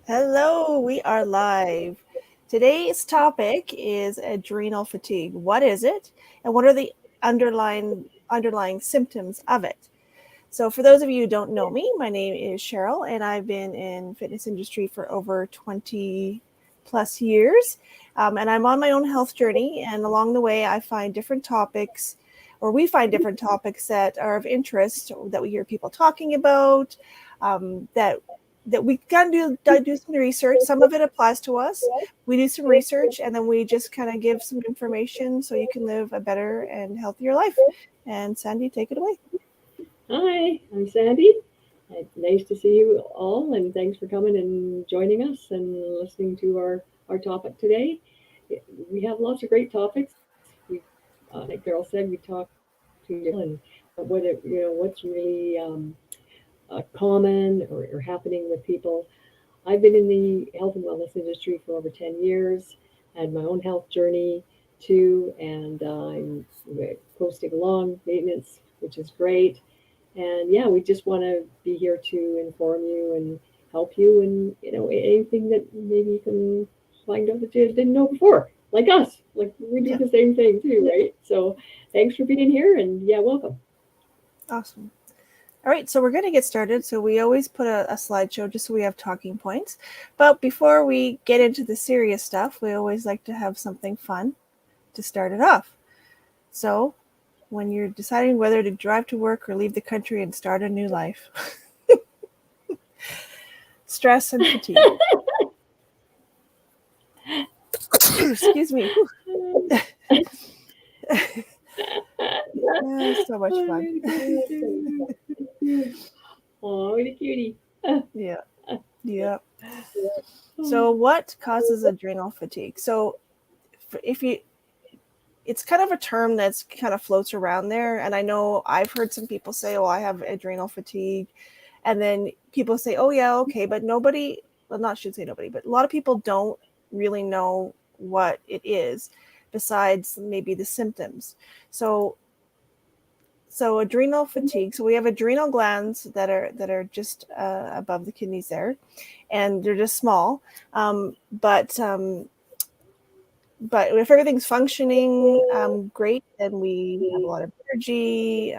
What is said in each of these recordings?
Hello, we are live. Today's topic is adrenal fatigue. What is it, and what are the underlying symptoms of it? So, for those of you who don't know me, my name is Cheryl, and I've been in fitness industry for over 20 plus years. And I'm on my own health journey. And along the way, I find different topics, or we find different topics that are of interest that we hear people talking about. That we can do some research. Some of it applies to us. We do some research, and then we just kind of give some information so you can live a better and healthier life. And Sandy, take it away. Hi, I'm Sandy. Nice to see you all, and thanks for coming and joining us and listening to our topic today. We have lots of great topics. Like Carol said, we talk to and what's really common or happening with people. I've been in the health and wellness industry for over 10 years, had my own health journey too, and I'm posting along maintenance, which is great. And yeah, we just want to be here to inform you and help you, and anything that maybe you can find out that you didn't know before, like us. Like we do Yeah, the same thing too, right? So thanks for being here, and yeah, welcome. awesome. All right, so we're going to get started. So we always put a slideshow just so we have talking points. But before we get into the serious stuff, we always like to have something fun to start it off. So when you're deciding whether to drive to work or leave the country and start a new life, stress and fatigue. Excuse me. So much fun. Oh, the cutie. Yeah, yeah. So what causes adrenal fatigue? So if you it's kind of a term that's kind of floats around there. And I know I've heard some people say, oh, I have adrenal fatigue. And then people say, oh, yeah, okay. But nobody, well, not should say nobody, but a lot of people don't really know what it is besides maybe the symptoms. So, so adrenal fatigue. So we have adrenal glands that are just above the kidneys there, and they're just small. But if everything's functioning great, then we have a lot of energy.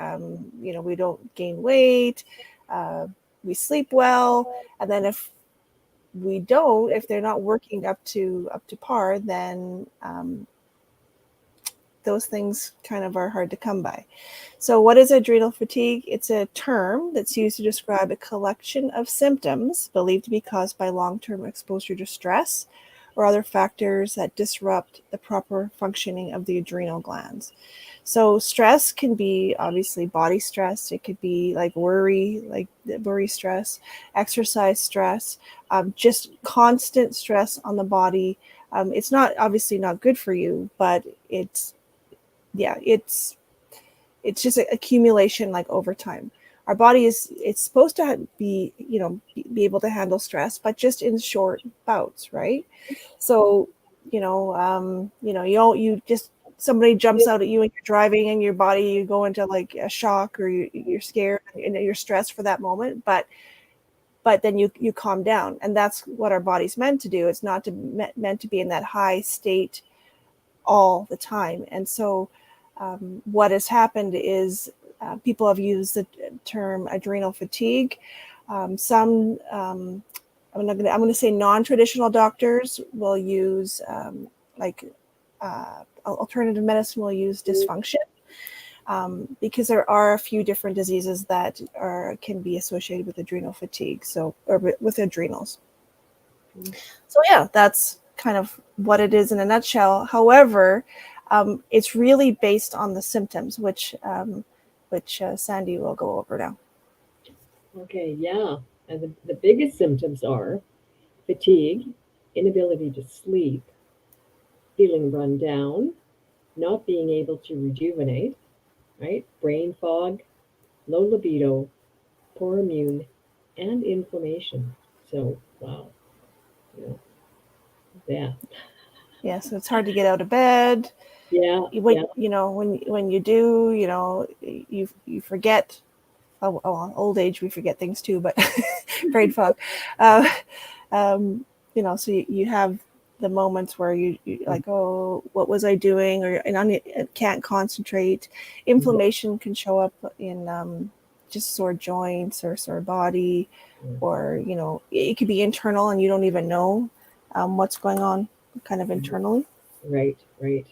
We don't gain weight. Uh, we sleep well, and then if they're not working up to par, then those things kind of are hard to come by. So, what is adrenal fatigue? It's a term that's used to describe a collection of symptoms believed to be caused by long-term exposure to stress or other factors that disrupt the proper functioning of the adrenal glands. So stress can be obviously body stress. It could be like worry stress, exercise stress, just constant stress on the body. It's not obviously not good for you, but yeah, it's just an accumulation like over time. Our body it's supposed to be able to handle stress, but just in short bouts, right? So you just somebody jumps out at you and you're driving and your body you go into like a shock or you're scared and you're stressed for that moment, but then you calm down, and that's what our body's meant to do. It's not meant to be in that high state all the time. And so what has happened is people have used the term adrenal fatigue. Some I'm going to say non-traditional doctors will use like alternative medicine will use dysfunction, because there are a few different diseases that can be associated with adrenal fatigue, or with adrenals. So yeah, that's kind of what it is in a nutshell. However, it's really based on the symptoms, which Sandy will go over now. Okay, yeah. And the biggest symptoms are fatigue, inability to sleep, feeling run down, not being able to rejuvenate, right? Brain fog, low libido, poor immune, and inflammation. So, wow, you know, yeah, Yeah, so it's hard to get out of bed. yeah, When yeah. when you do, you forget. Oh, old age, we forget things too, but brain fog. Uh, So you have the moments where you like, oh, what was I doing? Or and I can't concentrate. Inflammation can show up in just sore joints or sore body, or it could be internal and you don't even know what's going on kind of internally. Right, right.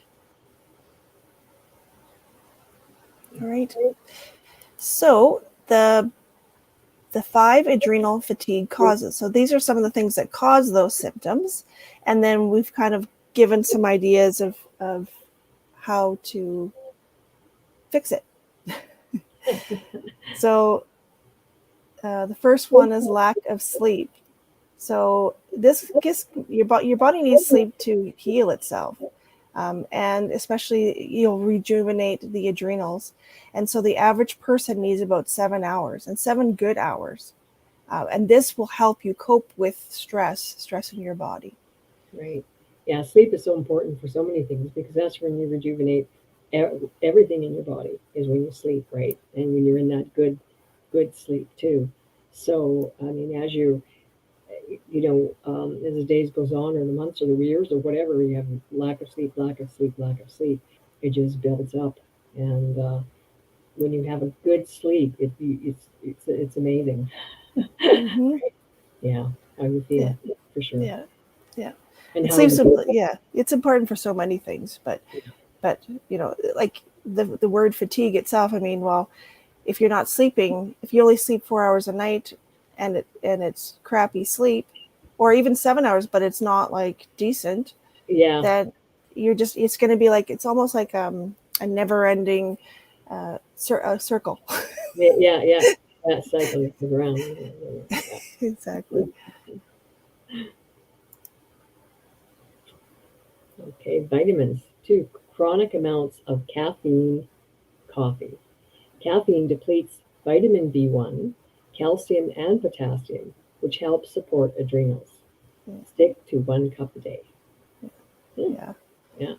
All right. So the 5 adrenal fatigue causes. So these are some of the things that cause those symptoms. And then we've kind of given some ideas of how to fix it. So the first one is lack of sleep. So this gets your body needs sleep to heal itself. And especially you'll rejuvenate the adrenals. And so the average person needs about 7 hours, and 7 good hours. And this will help you cope with stress in your body. Right. Yeah, sleep is so important for so many things because that's when you rejuvenate everything in your body is when you sleep, right? And when you're in that good sleep too. So, I mean, as the days goes on or the months or the years or whatever, you have lack of sleep, lack of sleep, lack of sleep. It just builds up. And when you have a good sleep, it's amazing. Mm-hmm. Yeah, how you Yeah, feel for sure. yeah, yeah. And It how sleeps. you Yeah, it's important for so many things, but like the word fatigue itself. I mean, well, if you're not sleeping, if you only sleep 4 hours a night, and it's crappy sleep, or even 7 hours, but it's not like decent, yeah, then it's going to be like, it's almost like a never ending circle. yeah. That cycle goes around. Exactly. Okay, vitamins. Two, chronic amounts of caffeine coffee. Caffeine depletes vitamin B1, calcium, and potassium, which helps support adrenals. Stick to 1 cup a day. Hmm, Yeah. yeah,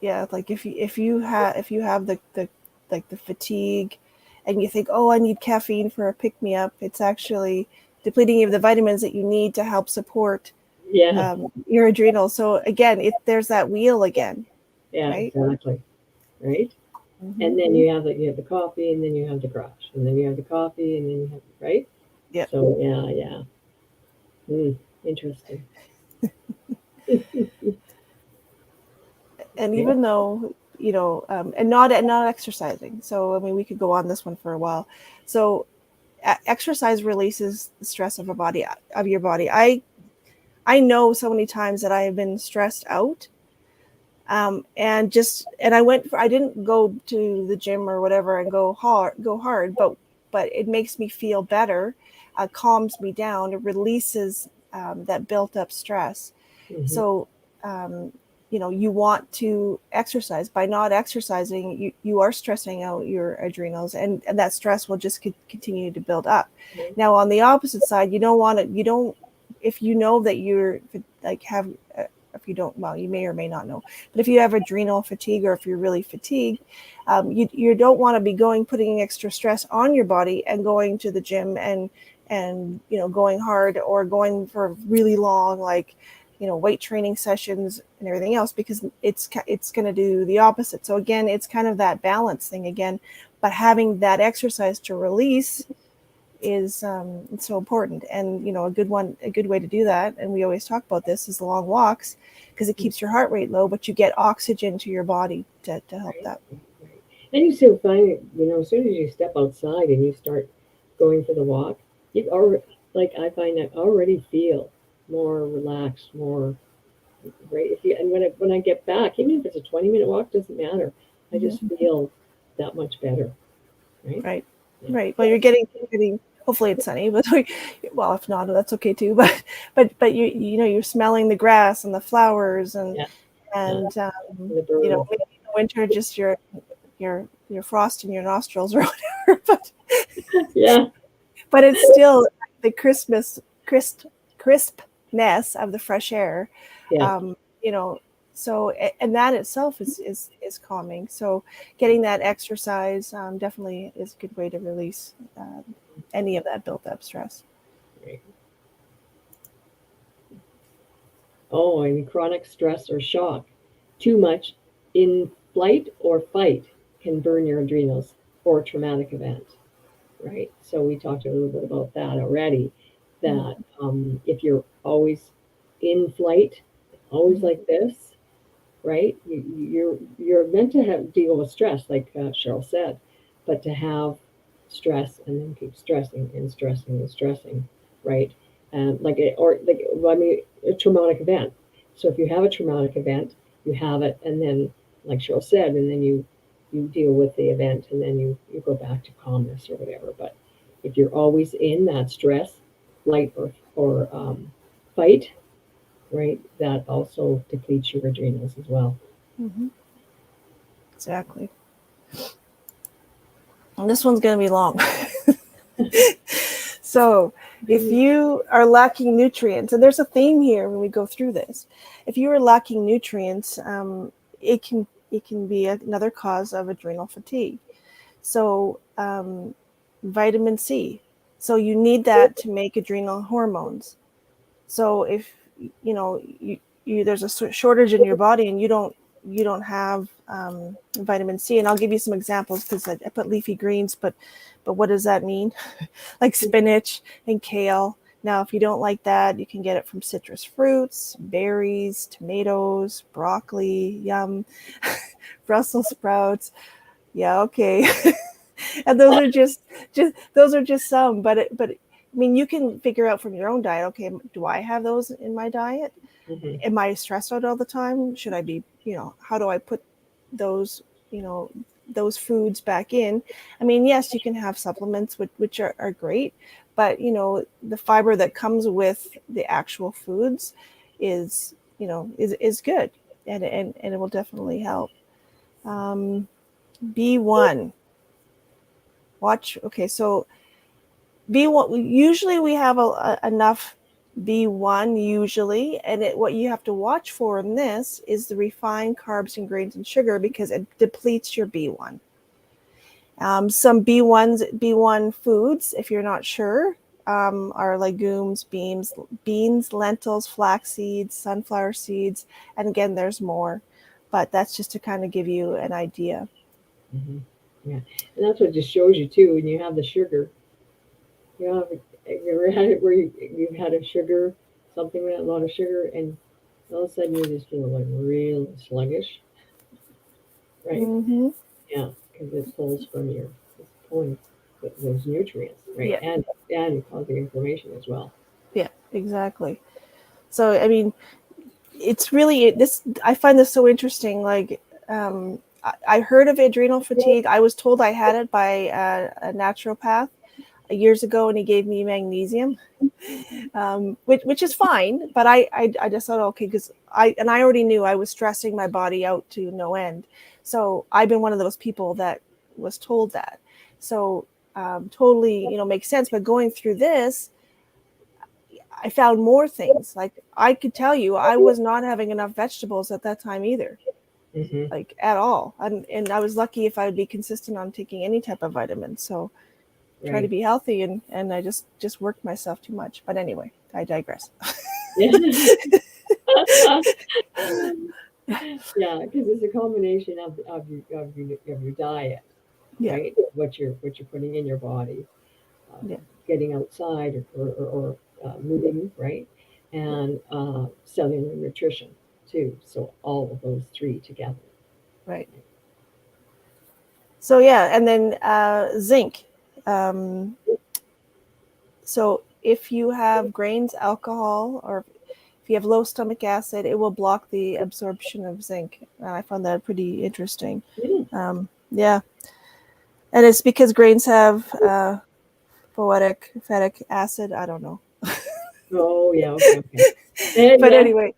Yeah, like if you have the like the fatigue, and you think, oh, I need caffeine for a pick me up, it's actually depleting you of the vitamins that you need to help support yeah, your adrenals. So again, there's that wheel again, yeah, right? exactly. Right? Mm-hmm. And then you have the coffee, and then you have the crash, and then you have the coffee, and then you have right. Yeah. So yeah. Interesting. And Okay. even though and not exercising. So I mean, we could go on this one for a while. So exercise releases the stress of your body. I know so many times that I have been stressed out, and I didn't go to the gym or whatever and go hard, but it makes me feel better, calms me down, it releases that built up stress. Hmm. So you want to exercise. By not exercising, you are stressing out your adrenals, and that stress will just continue to build up. Now on the opposite side, you don't if you know that you're like have if you don't, well, you may or may not know, but if you have adrenal fatigue, or if you're really fatigued, you don't want to be putting extra stress on your body and going to the gym and going hard, or going for really long, like weight training sessions and everything else, because it's going to do the opposite. So again, it's kind of that balance thing again, but having that exercise to release is so important. And a good way to do that, and we always talk about this, is long walks, because it keeps your heart rate low, but you get oxygen to your body to help Right, that. right. And you still find it, as soon as you step outside and you start going for the walk, you already, like I find I already feel more relaxed, more right. And when I get back, even if it's a 20-minute walk, doesn't matter. I Hmm. just feel that much better, right? Right, Yeah, right. Well, you're getting hopefully it's sunny, but well, if not, that's okay too. But you're smelling the grass and the flowers, and yeah, yeah. and The birds. maybe in the winter just your frost in your nostrils or whatever. Yeah, But it's still the crispness of the fresh air. yeah. Um, you know, so and that itself is calming. So getting that exercise definitely is a good way to release any of that built up stress. Right. Oh, and chronic stress or shock. Too much in flight or fight can burn your adrenals or a traumatic event, right? So we talked a little bit about that already. That if you're always in flight, always like this, right? You're meant to have deal with stress, like Cheryl said, but to have stress and then keep stressing and stressing and stressing, right? Like it, or like well, I mean, a traumatic event. So if you have a traumatic event, you have it, and then like Cheryl said, and then you deal with the event, and then you go back to calmness or whatever. But if you're always in that stress, flight or fight, right? That also depletes your adrenals as well. Mm-hmm. Exactly. And this one's going to be long. So, if you are lacking nutrients, and there's a theme here when we go through this, if you are lacking nutrients, it can be another cause of adrenal fatigue. So, vitamin C. So you need that to make adrenal hormones. So if there's a shortage in your body and you don't have vitamin C, and I'll give you some examples because I put leafy greens, but what does that mean? Like spinach and kale. Now, if you don't like that, you can get it from citrus fruits, berries, tomatoes, broccoli, yum, Brussels sprouts. Yeah, okay. And those are just some, but I mean, you can figure out from your own diet. Okay, do I have those in my diet? Mm-hmm. Am I stressed out all the time? Should I be, how do I put those, those foods back in? I mean, yes, you can have supplements which are great, but the fiber that comes with the actual foods is good, and it will definitely help. B1. Watch. Okay, so B1, usually we have enough B1 usually, and what you have to watch for in this is the refined carbs and grains and sugar, because it depletes your B1. Some B1 foods, if you're not sure, are legumes, beans, lentils, flax seeds, sunflower seeds, and again, there's more, but that's just to kind of give you an idea. Mm-hmm. Yeah, and that's what just shows you too. When you have the sugar, you know, have you ever had it where you've had a sugar, something with a lot of sugar, and all of a sudden you just feel like real sluggish, right? Mm-hmm. Yeah, because it pulls from it's pulling those nutrients, right? Yeah, And causing inflammation as well. yeah, exactly. So, I mean, it's really this. I find this so interesting. Like, I heard of adrenal fatigue. I was told I had it by a naturopath years ago, and he gave me magnesium, which is fine. But I just thought, okay, because I already knew I was stressing my body out to no end. So I've been one of those people that was told that. So totally, makes sense. But going through this, I found more things. Like, I could tell you, I was not having enough vegetables at that time either, Mm-hmm. like at all. And I was lucky if I would be consistent on taking any type of vitamin. So try to Right. be healthy, and I just worked myself too much. But anyway, I digress. Yeah. Yeah, because it's a combination of your diet, Yeah, right? What you're putting in your body, yeah, getting outside or moving, right? yeah. And cellular nutrition too. So all of those three together. Right. So yeah, and then zinc. Um, so if you have grains, alcohol, or if you have low stomach acid, it will block the absorption of zinc. And I found that pretty interesting. Mm. Yeah, and it's because grains have photic acid. I don't know, Oh yeah, okay, okay. And but yeah, anyway,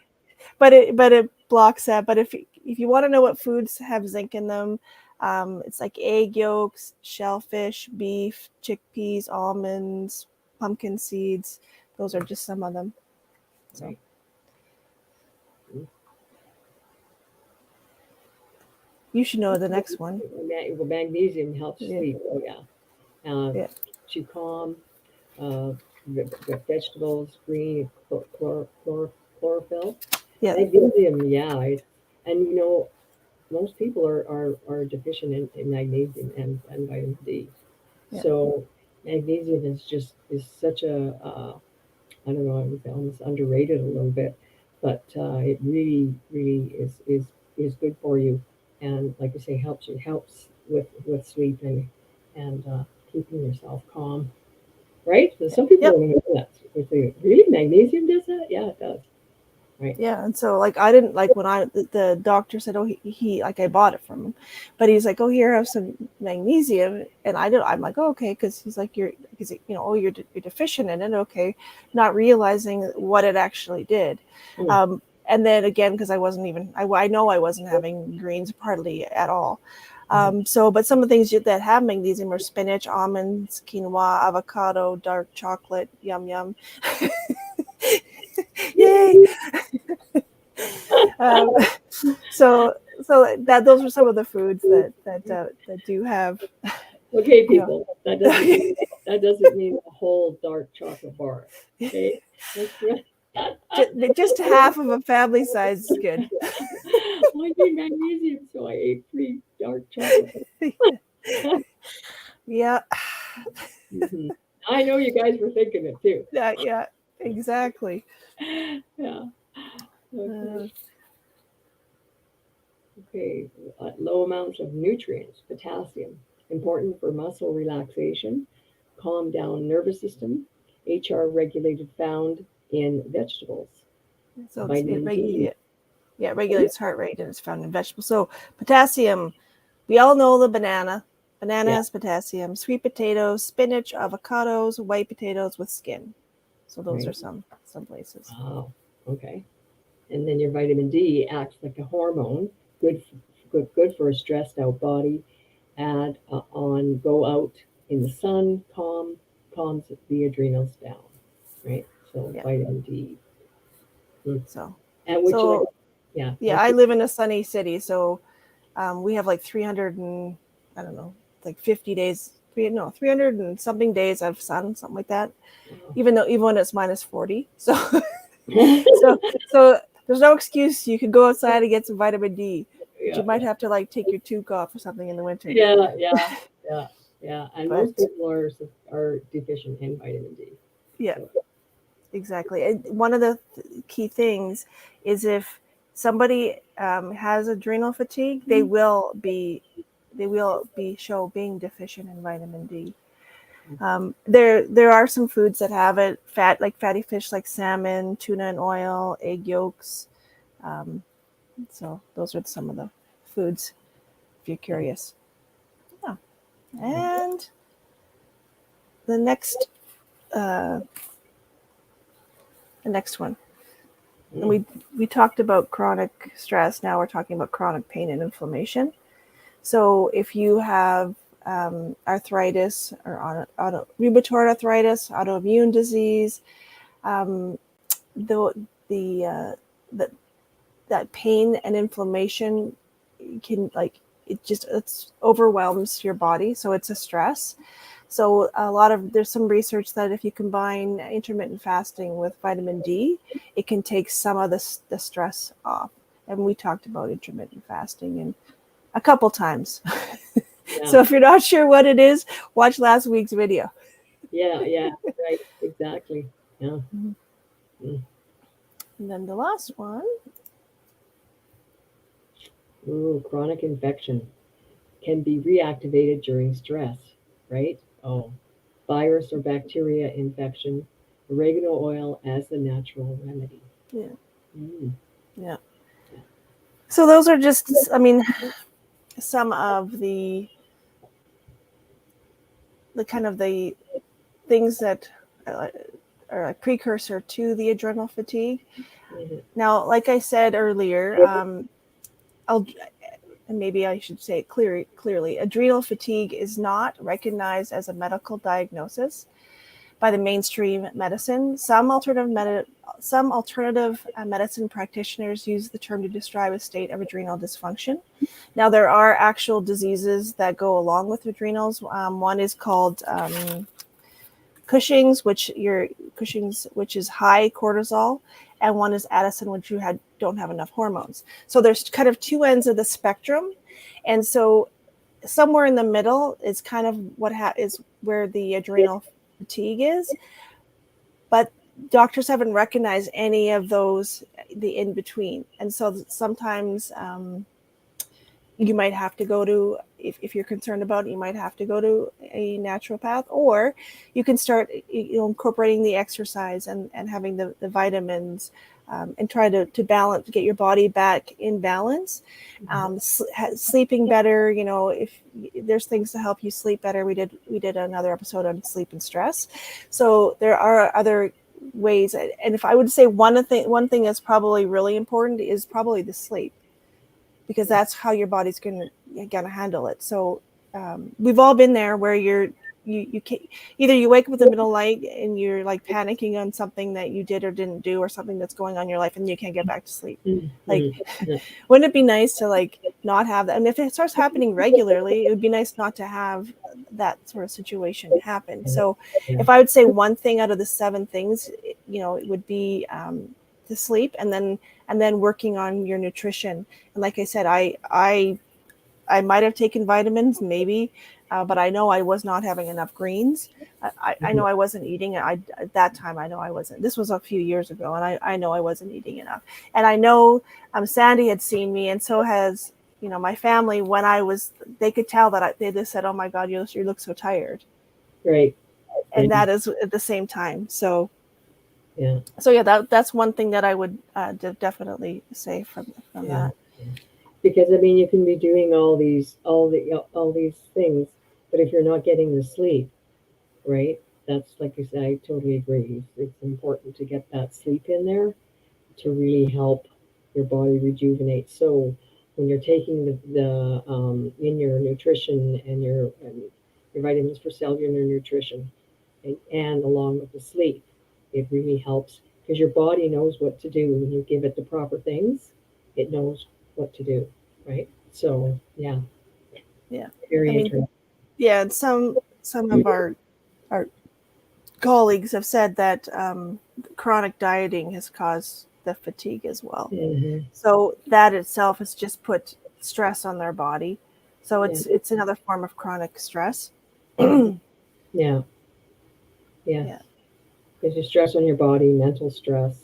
but it blocks that. But if you want to know what foods have zinc in them, it's like egg yolks, shellfish, beef, chickpeas, almonds, pumpkin seeds. Those are just some of them. So right. Mm. you should know the next one. Well, magnesium helps Yeah, sleep. Oh yeah. Uh, yeah, to calm, uh, vegetables, green chlorophyll. Yeah. Magnesium, yeah. And most people are deficient in magnesium and vitamin D. Yeah. So magnesium is such a I don't know, I would say almost underrated a little bit, but it really is good for you, and like you say, helps with sleep and keeping yourself calm, right? So some people Yep. don't know that. They say, really, magnesium does that? Yeah, it does. Right. Yeah, and so like I didn't like when the doctor said, oh, he like I bought it from him, but he's like, oh, here, have some magnesium, and I'm like, oh, okay, because he's like, oh, you're deficient in it, okay, not realizing what it actually did. Mm. And then again, because I know I wasn't having greens hardly at all. But some of the things that have magnesium are spinach, almonds, quinoa, avocado, dark chocolate, yum yum. Yay! um, so that those are some of the foods that do have, Okay, you know. people, that doesn't mean a whole dark chocolate bar. Okay, that's right. Just half of a family size is good. I need magnesium, so I ate 3 dark chocolate. Yeah, Hmm. I know you guys were thinking it too. yeah, exactly. Yeah. Okay. Uh, Okay. Low amounts of nutrients, potassium, important for muscle relaxation, calm down nervous system, HR regulated found in vegetables. so Vitamin D. it regulates heart rate and it's found in vegetables. So potassium, we all know the banana. Banana Yeah. has potassium. Sweet potatoes, spinach, avocados, white potatoes with skin. So those are Right. some places. Wow. Okay. And then your vitamin D acts like a hormone, good for a stressed out body. Add on, go out in the sun, calms the adrenals down, right? So Yeah. vitamin D. Mm. So And would you like, so yeah, yeah, I live in a sunny city, so we have like 300 and I don't know, like 50 days, 300 and something days of sun, something like that. wow. Even when it's minus 40. So so so there's no excuse. You could go outside and get some vitamin D, but you Yeah, might have to like take your tube off or something in the winter. yeah, yeah, yeah, yeah. And most But people are deficient in vitamin D. yeah, So, exactly. And one of the key things is if somebody has adrenal fatigue, they will be show being deficient in vitamin D. There are some foods that have it, fatty fish like salmon, tuna and oil, egg yolks. Um, so those are some of the foods if you're curious. Yeah. And the next uh, one. And mm, we talked about chronic stress. Now we're talking about chronic pain and inflammation. So if you have arthritis or rheumatoid arthritis, autoimmune disease, um, the the, the that pain and inflammation can it's overwhelms your body, so it's a stress. So there's some research that if you combine intermittent fasting with vitamin D, it can take some of the stress off. And we talked about intermittent fasting and a couple times. yeah, So if you're not sure what it is, watch last week's video. yeah, yeah. Right. Exactly. Yeah. Mhm. Mm. And then the last one, Ooh, chronic infection can be reactivated during stress, right? Oh, virus or bacteria infection, oregano oil as the natural remedy. yeah, Mm. yeah. So those are just, I mean, some of the kind of the things that are a precursor to the adrenal fatigue. Mhm. Now, like I said earlier, I'll and maybe I should say it clearly, adrenal fatigue is not recognized as a medical diagnosis by the mainstream medicine. Some alternative medicine practitioners use the term to describe a state of adrenal dysfunction. Now, there are actual diseases that go along with adrenals. One is called Cushing's, which is high cortisol, and one is Addison, which you don't have enough hormones. So there's kind of two ends of the spectrum, and so somewhere in the middle is kind of is where the adrenal fatigue is, but doctors haven't recognized any of those, the in between, and so sometimes you might have to go to, if you're concerned about it, you might have to go to a naturopath, or you can start incorporating the exercise and having the vitamins, and try to balance, get your body back in balance. Sleeping better, if there's things to help you sleep better. We did another episode on sleep and stress, so there are other ways. And if I would say one thing that's probably really important is probably the sleep, because that's how your body's gonna handle it. So we've all been there where you can't, either you wake up in the middle of the night and you're like panicking on something that you did or didn't do, or something that's going on in your life, and you can't get back to sleep. Like, wouldn't it be nice to like not have that? And if it starts happening regularly, it would be nice not to have that sort of situation happen. So if I would say one thing out of the 7 things, it would be to sleep, and then working on your nutrition. And like I said, I might have taken vitamins, maybe, but I know I was not having enough greens. I know I wasn't eating. At that time, I know I wasn't. This was a few years ago, and I know I wasn't eating enough. And I know Sandy had seen me, and so has my family. When they could tell that they just said, "Oh my God, you look so tired." Right. And that is at the same time. So yeah. So yeah, that's one thing that I would definitely say from that. Because I mean, you can be doing all these things, but if you're not getting the sleep, right? That's like you said. I totally agree. It's important to get that sleep in there to really help your body rejuvenate. So when you're taking the in your nutrition and your vitamins for cellular nutrition, and along with the sleep, it really helps because your body knows what to do when you give it the proper things. It knows what to do, right? So yeah, very interesting. Yeah, and some of our colleagues have said that chronic dieting has caused the fatigue as well. Mm-hmm. So that itself has just put stress on their body. So Yeah. it's another form of chronic stress. Yeah. Yes. Yeah. Because you stress on your body, mental stress,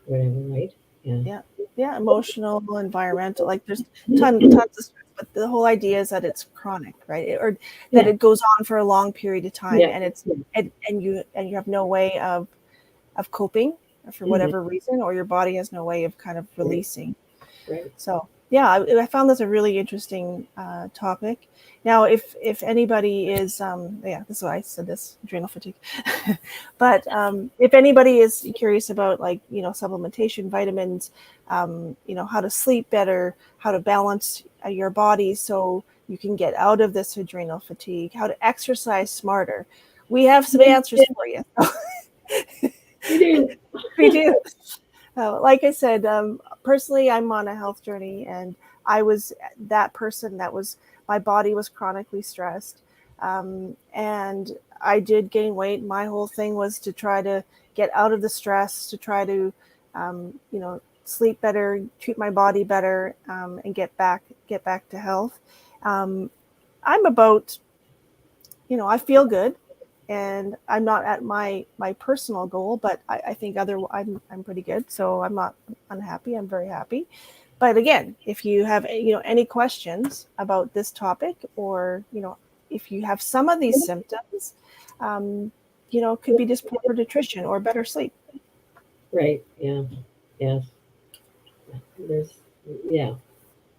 whatever, right? Yeah. Yeah. Emotional, environmental, like there's tons of stress, but the whole idea is that it's chronic, right? Or that it goes on for a long period of time, and it's and you have no way of coping for whatever reason, or your body has no way of kind of releasing. Right. So yeah, I found this a really interesting topic. Now, if anybody is, this is why I said this, adrenal fatigue. But if anybody is curious about supplementation, vitamins, how to sleep better, how to balance your body so you can get out of this adrenal fatigue, how to exercise smarter, we have some answers for you. We do. We do. Like I said, personally, I'm on a health journey, and I was that person my body was chronically stressed. And I did gain weight. My whole thing was to try to get out of the stress, to try to, sleep better, treat my body better, and get back to health. I'm about, I feel good, and I'm not at my personal goal, but I think I'm pretty good. So I'm not unhappy. I'm very happy. But again, if you have any questions about this topic, or if you have some of these symptoms, it could be just poor nutrition or better sleep. Right. Yeah. Yes. There's. Yeah.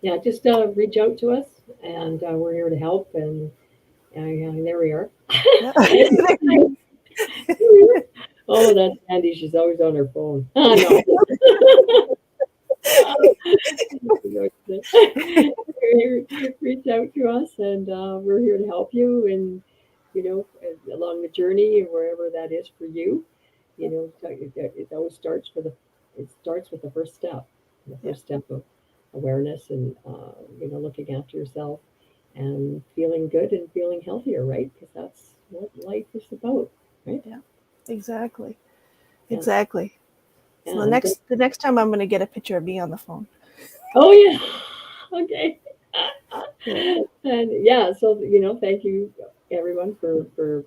Yeah. Just reach out to us, and we're here to help. And there we are. Yeah. Oh, that's Andy. She's always on her phone. Oh, no. Reach out to us, and we're here to help you. And along the journey, wherever that is for you, it always starts with the first step. The first step of awareness, and looking after yourself and feeling good and feeling healthier, right? Because that's what life is about. right? Exactly. Yeah. Exactly. So Yeah. the next time I'm going to get a picture of me on the phone. Oh yeah. Okay. Yeah. And yeah, so you know, thank you everyone for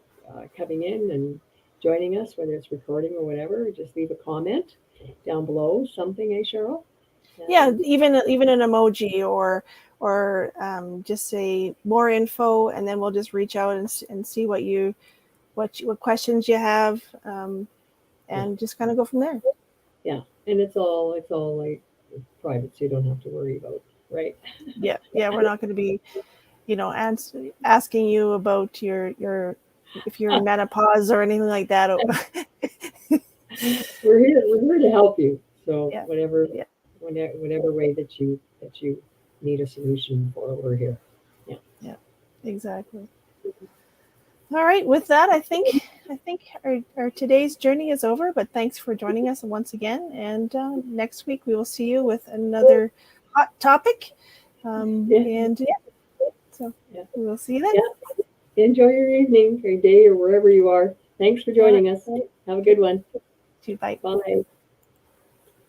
coming in and joining us, whether it's recording or whatever. Just leave a comment down below, something, Cheryl? Yeah, And even an emoji or just say more info, and then we'll just reach out and see what questions you have, and just kind of go from there. yeah, and it's all like private, so you don't have to worry about, right? Yeah, we're not going to be, asking you about your if you're in menopause or anything like that. We're here to help you. So Yeah, yeah, whatever way that you need a solution for, we're here. Yeah. yeah, exactly. All right, with that, I think our today's journey is over. But thanks for joining us once again. And next week we will see you with another hot topic. Yeah. And yeah, so Yeah. we will see you then. Yeah. Enjoy your evening or day or wherever you are. Thanks for All right, joining us. Have a good one. bye. Bye.